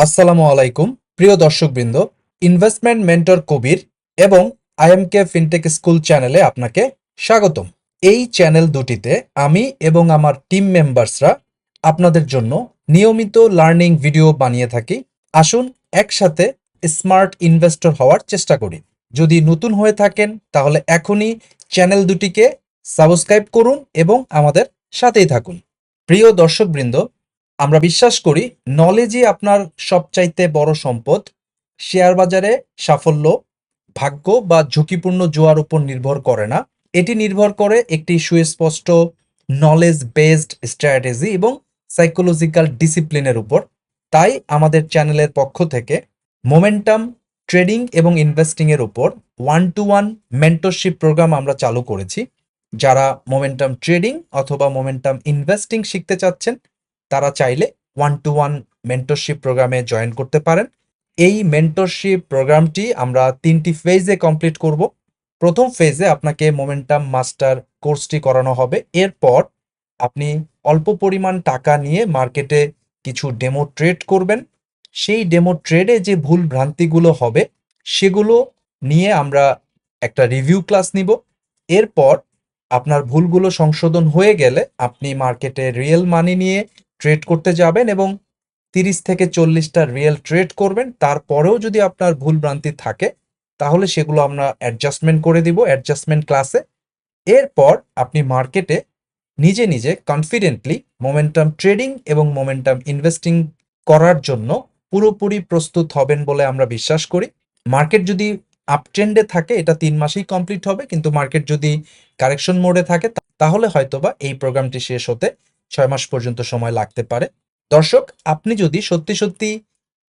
আসসালামু আলাইকুম প্রিয় দর্শকবৃন্দ। ইনভেস্টমেন্ট মেন্টর কবির এবং আইএমকে ফিনটেক স্কুল চ্যানেলে আপনাকে স্বাগতম। এই চ্যানেল দুটিতে আমি এবং আমার টিম মেম্বার্সরা আপনাদের জন্য নিয়মিত লার্নিং ভিডিও বানিয়ে থাকি। আসুন একসাথে স্মার্ট ইনভেস্টর হওয়ার চেষ্টা করি। যদি নতুন হয়ে থাকেন তাহলে এখনই চ্যানেল দুটিকে সাবস্ক্রাইব করুন এবং আমাদের সাথেই থাকুন। প্রিয় দর্শকবৃন্দ, আমরা বিশ্বাস করি নলেজই আপনার সবচাইতে বড় সম্পদ। শেয়ার বাজারে সাফল্য ভাগ্য বা ঝুঁকিপূর্ণ জোয়ার উপর নির্ভর করে না, এটি নির্ভর করে একটি সুস্পষ্ট নলেজ বেসড স্ট্র্যাটেজি এবং সাইকোলজিক্যাল ডিসিপ্লিনের উপর। তাই আমাদের চ্যানেলের পক্ষ থেকে মোমেন্টাম ট্রেডিং এবং ইনভেস্টিং এর উপর 1-to-1 মেন্টরশিপ প্রোগ্রাম আমরা চালু করেছি। যারা মোমেন্টাম ট্রেডিং অথবা মোমেন্টাম ইনভেস্টিং শিখতে চাচ্ছেন তারা চাইলে 1-to-1 মেন্টরশিপ প্রোগ্রামে জয়েন করতে পারেন। এই মেন্টরশিপ প্রোগ্রামটি আমরা 3টি ফেজে কমপ্লিট করব। প্রথম ফেজে আপনাকে মোমেন্টাম মাস্টার কোর্সটি করানো হবে। এরপর আপনি অল্প পরিমাণ টাকা নিয়ে মার্কেটে কিছু ডেমো ট্রেড করবেন। সেই ডেমো ট্রেডে যে ভুল ভ্রান্তিগুলো হবে সেগুলো নিয়ে আমরা একটা রিভিউ ক্লাস নিব। এরপর আপনার ভুলগুলো সংশোধন হয়ে গেলে আপনি মার্কেটে রিয়েল মানি নিয়ে ট্রেড করতে যাবেন এবং 30 থেকে 40টা রিয়েল ট্রেড করবেন। তারপরেও যদি আপনার ভুল ভ্রান্তি থাকে তাহলে সেগুলো আমরা অ্যাডজাস্টমেন্ট করে দিব অ্যাডজাস্টমেন্ট ক্লাসে। এরপর আপনি মার্কেটে নিজে নিজে কনফিডেন্টলি মোমেন্টাম ট্রেডিং এবং মোমেন্টাম ইনভেস্টিং করার জন্য পুরোপুরি প্রস্তুত হবেন বলে আমরা বিশ্বাস করি। মার্কেট যদি আপট্রেন্ডে থাকে এটা 3 মাসেই কমপ্লিট হবে, কিন্তু মার্কেট যদি কারেকশন মোডে থাকে তাহলে হয়তোবা এই প্রোগ্রামটি শেষ হতে 6 মাস পর্যন্ত সময় লাগতে পারে। দর্শক, আপনি যদি সত্যি সত্যি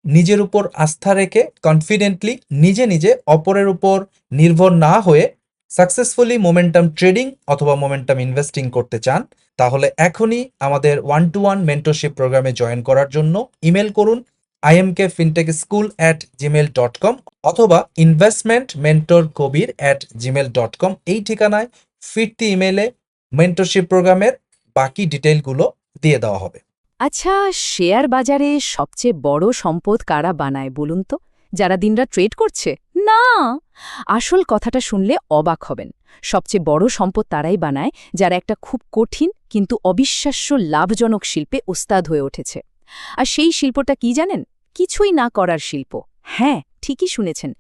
নিজের উপর আস্থা রেখে কনফিডেন্টলি নিজে নিজে অপরের উপর নির্ভর না হয়ে সাকসেসফুলি মোমেন্টাম ট্রেডিং অথবা মোমেন্টাম ইনভেস্টিং করতে চান তাহলে এখনই আমাদের 1-to-1 মেন্টরশিপ প্রোগ্রামে জয়েন করার জন্য ইমেল করুন imkfintechschool@gmail.com অথবা investmentmentorkobir@gmail.com। এই ঠিকানায় ফিরতি ইমেলে মেন্টরশিপ প্রোগ্রামের বাকি ডিটেইলগুলো দিয়ে দেওয়া হবে। আচ্ছা, শেয়ার বাজারে সবচেয়ে বড় সম্পদ কারা বানায় বলুন তো? যারা দিনরাত ট্রেড করছে? না! আসল কথাটা শুনলে অবাক হবেন। সবচেয়ে বড় সম্পদ তারাই বানায় যারা একটা খুব কঠিন কিন্তু অবিশ্বাস্য লাভজনক শিল্পে ওস্তাদ হয়ে উঠেছে। আর সেই শিল্পটা কি জানেন? কিছুই না করার শিল্প। হ্যাঁ, ঠিকই শুনেছেন।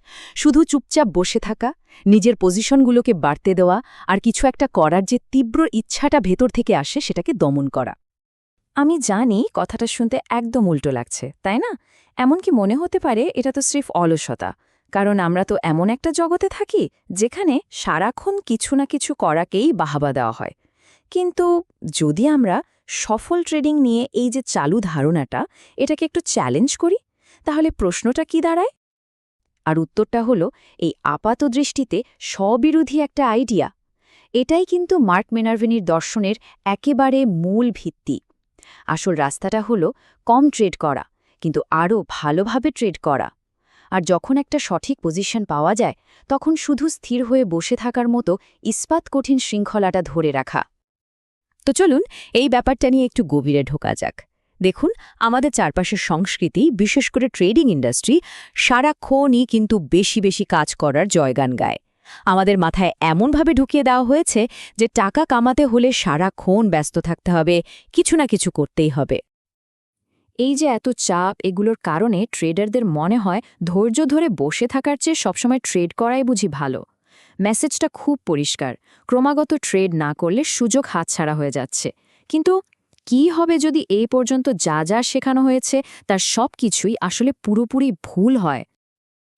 শুধু চুপচাপ বসে থাকা, নিজের পজিশনগুলোকে বাড়তে দেওয়া আর কিছু একটা করার যে তীব্র ইচ্ছাটা ভেতর থেকে আসে সেটাকে দমন করা। আমি জানি কথাটা শুনতে একদম উল্টো লাগছে, তাই না? এমনকি মনে হতে পারে এটা তো স্রেফ অলসতা, কারণ আমরা তো এমন একটা জগতে থাকি যেখানে সারাক্ষণ কিছু না কিছু করাকেই বাহাবা দেওয়া হয়। কিন্তু যদি আমরা সফল ট্রেডিং নিয়ে এই যে চালু ধারণাটা এটাকে একটু চ্যালেঞ্জ করি, তাহলে প্রশ্নটা কি দাঁড়ায়? আর উত্তরটা হলো এই আপাত দৃষ্টিতে স্ববিরোধী একটা আইডিয়া। এটাই কিন্তু মার্ক মেনারভিনির দর্শনের একেবারে মূল ভিত্তি। আসল রাস্তাটা হলো কম ট্রেড করা, কিন্তু আরও ভালোভাবে ট্রেড করা। আর যখন একটা সঠিক পজিশন পাওয়া যায় তখন শুধু স্থির হয়ে বসে থাকার মতো ইস্পাত কঠিন শৃঙ্খলাটা ধরে রাখা। তো চলুন এই ব্যাপারটা নিয়ে একটু গভীরে ঢোকা যাক। দেখুন, আমাদের চারপাশের সংস্কৃতি, বিশেষ করে ট্রেডিং ইন্ডাস্ট্রি, সারাক্ষণই কিন্তু বেশি বেশি কাজ করার জয়গান গায়। আমাদের মাথায় এমনভাবে ঢুকিয়ে দেওয়া হয়েছে যে টাকা কামাতে হলে সারাক্ষণ ব্যস্ত থাকতে হবে, কিছু না কিছু করতেই হবে। এই যে এত চাপ, এগুলোর কারণে ট্রেডারদের মনে হয় ধৈর্য ধরে বসে থাকার চেয়ে সবসময় ট্রেড করাই বুঝি ভালো। মেসেজটা খুব পরিষ্কার, ক্রমাগত ট্রেড না করলে সুযোগ হাতছাড়া হয়ে যাচ্ছে। কিন্তু কি হবে যদি এই পর্যন্ত যা যা শেখানো হয়েছে তার সব কিছুই আসলে পুরোপুরি ভুল হয়?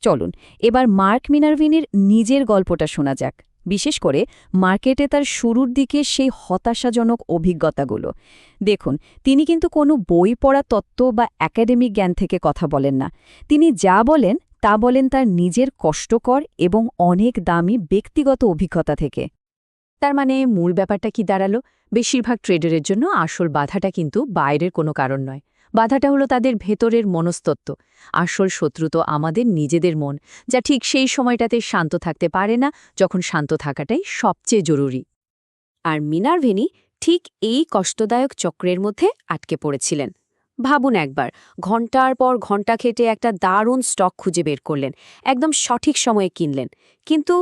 চলুন এবার মার্ক মিনারভিনির নিজের গল্পটা শোনা যাক, বিশেষ করে মার্কেটে তার শুরুর দিকে সেই হতাশাজনক অভিজ্ঞতাগুলো। দেখুন, তিনি কিন্তু কোনো বই পড়া তত্ত্ব বা একাডেমিক জ্ঞান থেকে কথা বলেন না। তিনি যা বলেন তা বলেন তার নিজের কষ্টকর এবং অনেক দামি ব্যক্তিগত অভিজ্ঞতা থেকে। তার মানে মূল ব্যাপারটা কি দাঁড়ালো? বেশিরভাগ ট্রেডারের জন্য আসল বাধাটা কিন্তু বাইরের কোনো কারণ নয়। বাধাটা হলো তাদের ভেতরের মনস্তত্ত্ব। আসল শত্রু তো আমাদের নিজেদের মন, যা ঠিক সেই সময়টাতে শান্ত থাকতে পারে না, যখন শান্ত থাকাটাই সবচেয়ে জরুরি। আর মিনারভিনি ঠিক এই কষ্টদায়ক চক্রের মধ্যে আটকে পড়েছিলেন। ভাবুন একবার, ঘন্টার পর ঘন্টা খেটে একটা দারুণ স্টক খুঁজে বের করলেন, একদম সঠিক সময়ে কিনলেন, কিন্তু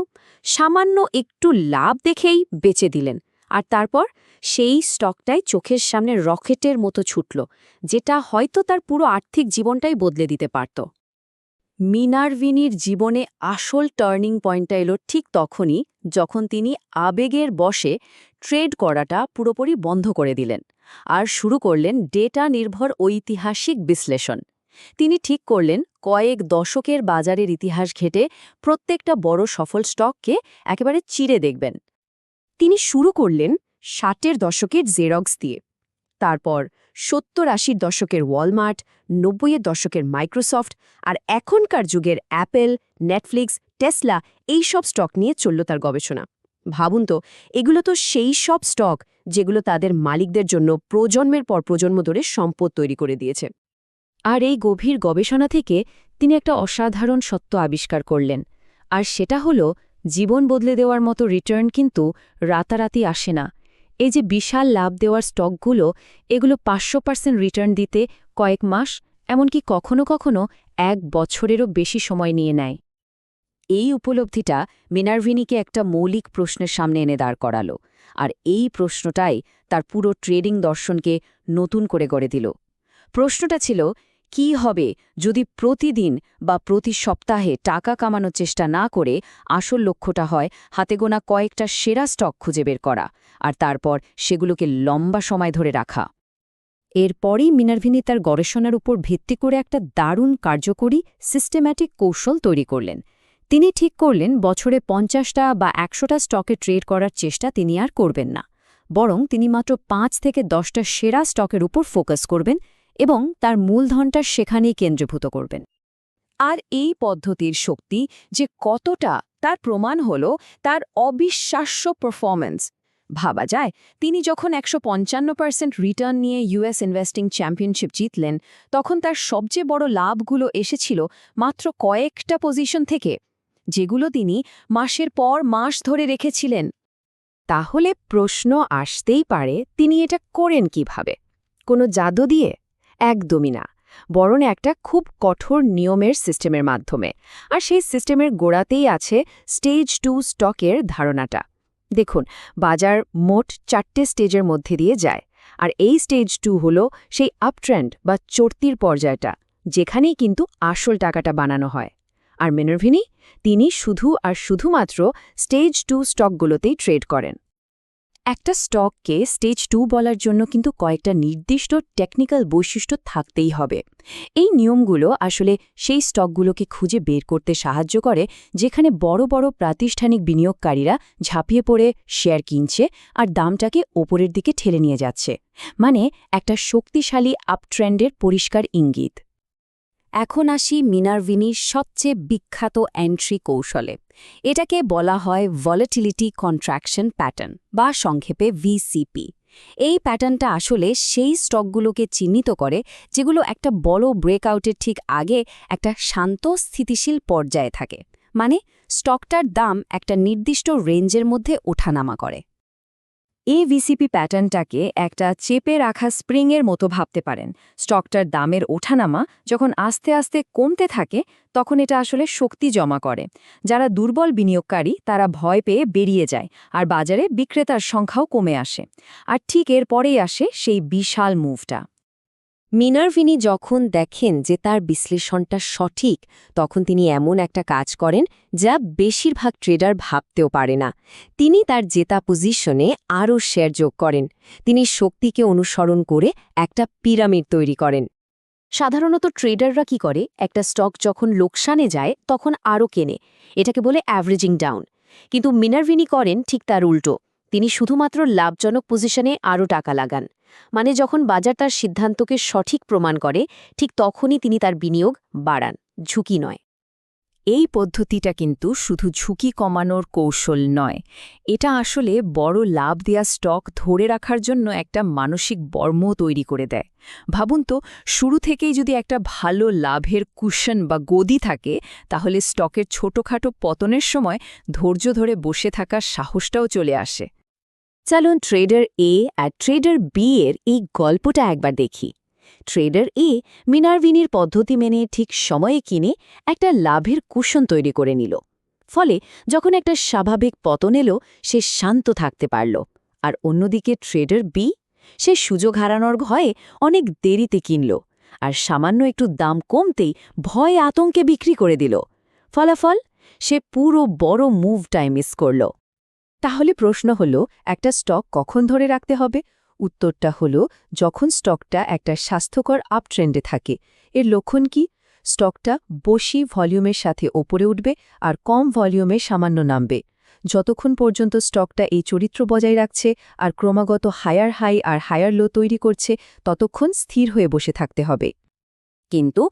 সামান্য একটু লাভ দেখেই বেচে দিলেন। আর তারপর সেই স্টকটাই চোখের সামনে রকেটের মতো ছুটল, যেটা হয়তো তার পুরো আর্থিক জীবনটাই বদলে দিতে পারত। মিনারভিনির জীবনে আসল টার্নিং পয়েন্টটা এলো ঠিক তখনই, যখন তিনি আবেগের বশে ট্রেড করাটা পুরোপুরি বন্ধ করে দিলেন আর শুরু করলেন ডেটা নির্ভর ঐতিহাসিক বিশ্লেষণ। তিনি ঠিক করলেন কয়েক দশকের বাজারের ইতিহাস ঘেঁটে প্রত্যেকটা বড় সফল স্টককে একেবারে চিরে দেখবেন। তিনি শুরু করলেন 60-এর দশকের জেরক্স দিয়ে, তারপর 70-80-র দশকের ওয়ালমার্ট, 90-এর দশকের মাইক্রোসফট, আর এখনকার যুগের অ্যাপেল, নেটফ্লিক্স, টেসলা, এই সব স্টক নিয়ে চলল তার গবেষণা। ভাবুন তো, এগুলো তো সেই সব স্টক যেগুলো তাদের মালিকদের জন্য প্রজন্মের পর প্রজন্ম ধরে সম্পদ তৈরি করে দিয়েছে। আর এই গভীর গবেষণা থেকে তিনি একটা অসাধারণ সত্য আবিষ্কার করলেন, আর সেটা হলো জীবন বদলে দেওয়ার মতো রিটার্ন কিন্তু রাতারাতি আসে না। এই যে বিশাল লাভ দেওয়ার স্টকগুলো, এগুলো 500% রিটার্ন দিতে কয়েক মাস, এমনকি কখনো কখনো 1 বছরেরও বেশি সময় নিয়ে নেয়। এই উপলব্ধিটা মিনারভিনিকে একটা মৌলিক প্রশ্নের সামনে এনে দাঁড় করালো, আর এই প্রশ্নটাই তার পুরো ট্রেডিং দর্শনকে নতুন করে গড়ে দিল। প্রশ্নটা ছিল, কি হবে যদি প্রতিদিন বা প্রতি সপ্তাহে টাকা কামানোর চেষ্টা না করে আসল লক্ষ্যটা হয় হাতে গোনা কয়েকটা সেরা স্টক খুঁজে বের করা, আর তারপর সেগুলোকে লম্বা সময় ধরে রাখা। এরপরই মিনারভিনি তার গবেষণার উপর ভিত্তি করে একটা দারুণ কার্যকরী সিস্টেম্যাটিক কৌশল তৈরি করলেন। তিনি ঠিক করলেন বছরে 50টা বা 100টা স্টকে ট্রেড করার চেষ্টা তিনি আর করবেন না, বরং তিনি মাত্র 5 থেকে 10টা সেরা স্টকের উপর ফোকাস করবেন এবং তার মূলধনটা সেখানেই কেন্দ্রীভূত করবেন। আর এই পদ্ধতির শক্তি যে কতটা, তার প্রমাণ হল তার অবিশ্বাস্য পারফরম্যান্স। ভাবা যায়, তিনি যখন 155% রিটার্ন নিয়ে ইউএস ইনভেস্টিং চ্যাম্পিয়নশিপ জিতলেন, তখন তার সবচেয়ে বড় লাভগুলো এসেছিল মাত্র কয়েকটা পজিশন থেকে, যেগুলো তিনি মাসের পর মাস ধরে রেখেছিলেন। তাহলে প্রশ্ন আসতেই পারে, তিনি এটা করেন কিভাবে? কোনো জাদু দিয়ে? একদমই না, বরং একটা খুব কঠোর নিয়মের সিস্টেমের মাধ্যমে। আর সেই সিস্টেমের গোড়াতেই আছে স্টেজ 2 স্টকের ধারণাটা। দেখুন, বাজার মোট 4টে স্টেজের মধ্যে দিয়ে যায়, আর এই স্টেজ 2 হল সেই আপট্রেন্ড বা চড়তির পর্যায়টা, যেখানেই কিন্তু আসল টাকাটা বানানো হয়। আর মিনারভিনি, তিনি শুধু আর শুধুমাত্র স্টেজ 2 স্টকগুলোতেই ট্রেড করেন। একটা স্টককে স্টেজ 2 বলার জন্য কিন্তু কয়েকটা নির্দিষ্ট টেকনিক্যাল বৈশিষ্ট্য থাকতেই হবে। এই নিয়মগুলো আসলে সেই স্টকগুলোকে খুঁজে বের করতে সাহায্য করে যেখানে বড় বড় প্রাতিষ্ঠানিক বিনিয়োগকারীরা ঝাঁপিয়ে পড়ে শেয়ার কিনছে আর দামটাকে ওপরের দিকে ঠেলে নিয়ে যাচ্ছে, মানে একটা শক্তিশালী আপট্রেন্ডের পরিষ্কার ইঙ্গিত। এখন আসি মিনারভিনির সবচেয়ে বিখ্যাত এন্ট্রি কৌশলে। এটাকে বলা হয় ভলাটিলিটি কন্ট্রাকশন প্যাটার্ন বা সংক্ষেপে ভিসিপি। এই প্যাটার্নটা আসলে সেই স্টকগুলোকে চিহ্নিত করে যেগুলো একটা বড় ব্রেকআউটের ঠিক আগে একটা শান্ত স্থিতিশীল পর্যায়ে থাকে, মানে স্টকটার দাম একটা নির্দিষ্ট রেঞ্জের মধ্যে ওঠানামা করে। এই ভিসিপি প্যাটার্নটাকে একটা চেপে রাখা স্প্রিংয়ের মতো ভাবতে পারেন। স্টকটার দামের ওঠানামা যখন আস্তে আস্তে কমতে থাকে, তখন এটা আসলে শক্তি জমা করে। যারা দুর্বল বিনিয়োগকারী তারা ভয় পেয়ে বেরিয়ে যায়, আর বাজারে বিক্রেতার সংখ্যাও কমে আসে। আর ঠিক এরপরেই আসে সেই বিশাল মুভটা। মিনারভিনি যখন দেখেন যে তার বিশ্লেষণটা সঠিক, তখন তিনি এমন একটা কাজ করেন যা বেশিরভাগ ট্রেডার ভাবতেও পারে না। তিনি তার জেতা পজিশনে আরও শেয়ার যোগ করেন। তিনি শক্তিকে অনুসরণ করে একটা পিরামিড তৈরি করেন। সাধারণত ট্রেডাররা কি করে, একটা স্টক যখন লোকসানে যায় তখন আরও কেনে, এটাকে বলে অ্যাভারেজিং ডাউন। কিন্তু মিনারভিনি করেন ঠিক তার উল্টো। তিনি শুধুমাত্র লাভজনক পজিশনে আরও টাকা লাগান, মানে যখন বাজার তার সিদ্ধান্তকে সঠিক প্রমাণ করে, ঠিক তখনই তিনি তার বিনিয়োগ বাড়ান, ঝুঁকি নয়। এই পদ্ধতিটা কিন্তু শুধু ঝুঁকি কমানোর কৌশল নয়, এটা আসলে বড় লাভ দেয়া স্টক ধরে রাখার জন্য একটা মানসিক বর্ম তৈরি করে দেয়। ভাবুন তো, শুরু থেকেই যদি একটা ভালো লাভের কুশন বা গদি থাকে, তাহলে স্টকের ছোটখাটো পতনের সময় ধৈর্য ধরে বসে থাকার সাহসটাও চলে আসে। চলুন ট্রেডার এ আর ট্রেডার বি এর এই গল্পটা একবার দেখি। ট্রেডার এ মিনারভিনির পদ্ধতি মেনে ঠিক সময়ে কিনে একটা লাভের কুশন তৈরি করে নিল। ফলে যখন একটা স্বাভাবিক পতন এলো, সে শান্ত থাকতে পারল। আর অন্যদিকে ট্রেডার বি, সে সুযোগ হারানোর ভয়ে অনেক দেরিতে কিনল, আর সামান্য একটু দাম কমতেই ভয়ে আতঙ্কে বিক্রি করে দিল। ফলাফল, সে পুরো বড় মুভটাই মিস করল। তাহলে প্রশ্ন হলো, একটা স্টক কখন ধরে রাখতে হবে? উত্তরটা হলো, যখন স্টকটা একটা স্বাস্থ্যকর আপট্রেন্ডে থাকে। এর লক্ষণ কি? স্টকটা বেশি ভলিউমের সাথে ওপরে উঠবে আর কম ভলিউমে সামান্য নামবে। যতক্ষণ পর্যন্ত স্টকটা এই চরিত্র বজায় রাখছে আর ক্রমাগত হায়ার হাই আর হায়ার লো তৈরি করছে, ততক্ষণ স্থির হয়ে বসে থাকতে হবে। কিন্তু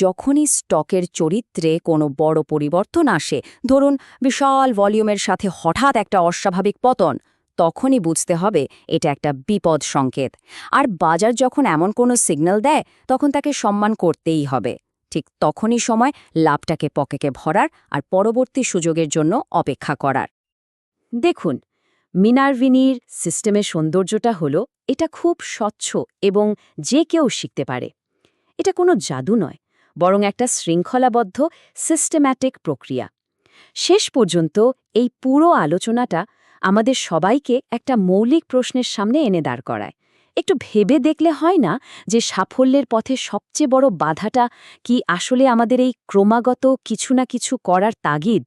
যখনই স্টকের চরিত্রে কোনো বড় পরিবর্তন আসে, ধরুন বিশাল ভলিউমের সাথে হঠাৎ একটা অস্বাভাবিক পতন, তখনই বুঝতে হবে এটা একটা বিপদ সংকেত। আর বাজার যখন এমন কোনো সিগন্যাল দেয়, তখন তাকে সম্মান করতেই হবে। ঠিক তখনই সময় লাভটাকে পকেটে ভরার আর পরবর্তী সুযোগের জন্য অপেক্ষা করার। দেখুন, মিনারভিনির সিস্টেমের সৌন্দর্যটা হলো, এটা খুব স্বচ্ছ এবং যে কেউ শিখতে পারে। এটা কোনো জাদু নয়, বরং একটা শৃঙ্খলাবদ্ধ সিস্টেম্যাটিক প্রক্রিয়া। শেষ পর্যন্ত এই পুরো আলোচনাটা আমাদের সবাইকে একটা মৌলিক প্রশ্নের সামনে এনে দাঁড় করায়। একটু ভেবে দেখলে হয় না যে সাফল্যের পথে সবচেয়ে বড় বাধাটা কি আসলে আমাদের এই ক্রমাগত কিছু না কিছু করার তাগিদ?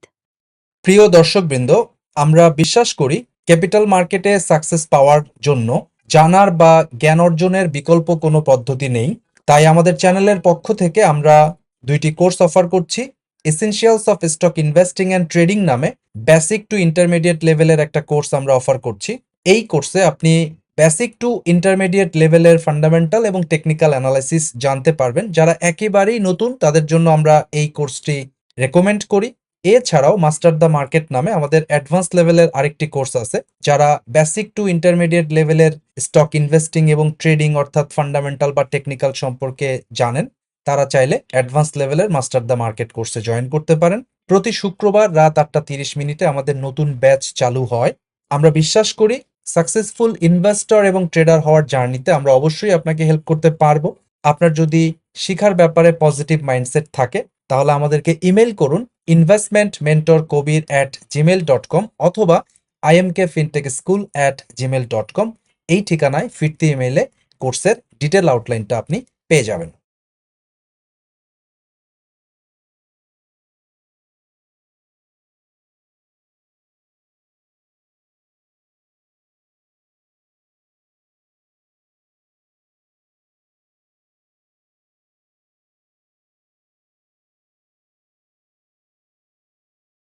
প্রিয় দর্শকবৃন্দ, আমরা বিশ্বাস করি ক্যাপিটাল মার্কেটে সাকসেস পাওয়ার জন্য জানার বা জ্ঞান অর্জনের বিকল্প কোনো পদ্ধতি নেই। তাই আমাদের চ্যানেলের পক্ষ থেকে আমরা 2টি কোর্স অফার করছি। Essentials of stock investing and trading নামে বেসিক টু ইন্টারমিডিয়েট লেভেলের একটা কোর্স আমরা অফার করছি। এই কোর্সে আপনি বেসিক টু ইন্টারমিডিয়েট লেভেলের ফান্ডামেন্টাল এবং টেকনিক্যাল অ্যানালাইসিস জানতে পারবেন। যারা একেবারেই নতুন, তাদের জন্য আমরা এই কোর্সটি রেকমেন্ড করি। এছাড়াও মাস্টার দ্য মার্কেট নামে আমাদের অ্যাডভান্স লেভেলের আরেকটি কোর্স আছে। যারা বেসিক টু ইন্টারমিডিয়েট লেভেলের স্টক ইনভেস্টিং এবং ট্রেডিং অর্থাৎ ফান্ডামেন্টাল বা টেকনিক্যাল সম্পর্কে জানেন, তারা চাইলে অ্যাডভান্স লেভেলের মাস্টার দ্য মার্কেট কোর্সে জয়েন করতে পারেন। প্রতি শুক্রবার রাত 8:30 আমাদের নতুন ব্যাচ চালু হয়। আমরা বিশ্বাস করি সাকসেসফুল ইনভেস্টর এবং ট্রেডার হওয়ার জার্নিতে আমরা অবশ্যই আপনাকে হেল্প করতে পারবো। আপনার যদি শিখার ব্যাপারে পজিটিভ মাইন্ডসেট থাকে, তাহলে আমাদেরকে ইমেল করুন investmentmentorkobir@gmail.com অথবা imkfintechschool@gmail.com। এই ঠিকানায় ফিরতি ইমেইলে কোর্সের ডিটেল আউটলাইনটা আপনি পেয়ে যাবেন।